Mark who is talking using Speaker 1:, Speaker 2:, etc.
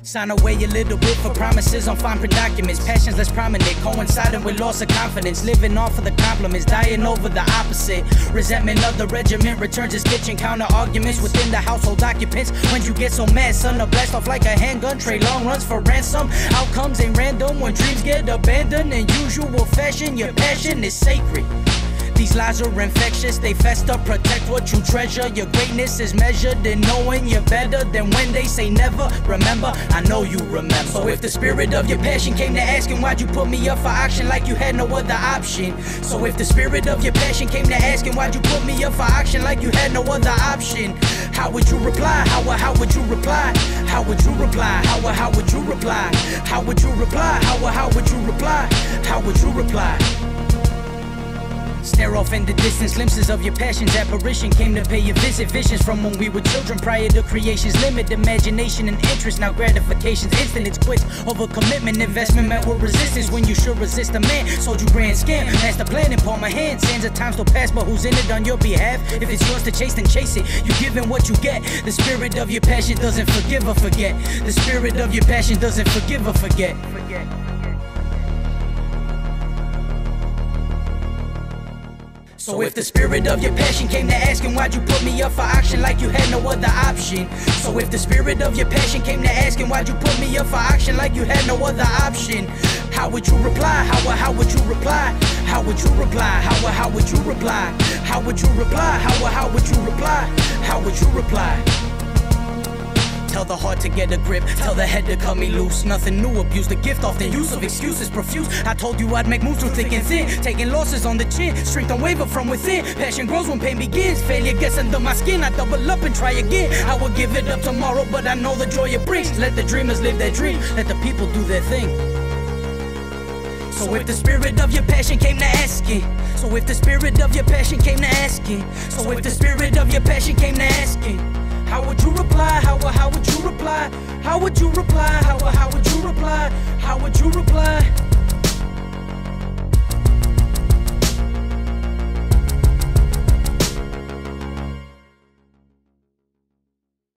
Speaker 1: Sign away a little bit for promises on fine print documents. Passions less prominent, coinciding with loss of confidence. Living off of the compliments, dying over the opposite. Resentment of the regiment returns its kitchen. Counter arguments within the household occupants. When you get so mad, son, a blast off like a handgun. Trade long runs for ransom. Outcomes ain't random when dreams get abandoned. In usual fashion, your passion is sacred. These lies are infectious, they fester. Protect what you treasure. Your greatness is measured in knowing you're better than when they say never. Remember, I know you remember. So if the spirit of your passion came to asking why'd you put me up for auction like you had no other option. So if the spirit of your passion came to asking why'd you put me up for auction like you had no other option, how would you reply? How would you reply? How would you reply? How would you reply? How would you reply? How would you reply? How would you reply? Stare off in the distance, glimpses of your passion's apparition came to pay a visit. Visions from when we were children prior to creation's limit. Imagination and interest, now gratification's instant. It's quits over commitment, investment met with resistance. When you should resist a man, sold you grand scam. Master plan and palm my hand, sands of time still pass, but who's in it on your behalf? If it's yours to chase, then chase it. You giving what you get. The spirit of your passion doesn't forgive or forget. The spirit of your passion doesn't forgive or forget. So if the spirit of your passion came to asking why'd you put me up for auction like you had no other option. So if the spirit of your passion came to asking why'd you put me up for auction like you had no other option, how would you reply? How would you reply? How would you reply? How would you reply? How would you reply? How would you reply? How would you reply? Tell the heart to get a grip, tell the head to cut me loose. Nothing new, abuse the gift, often use of excuses profuse. I told you I'd make moves through thick and thin, taking losses on the chin. Strength don't waver from within, passion grows when pain begins. Failure gets under my skin, I double up and try again. I will give it up tomorrow, but I know the joy it brings. Let the dreamers live their dream, let the people do their thing. So if the spirit of your passion came to asking, so if the spirit of your passion came to asking, so if the spirit of your passion came to asking, how would you reply? How would you reply? How would you reply? How would you reply? How would you reply?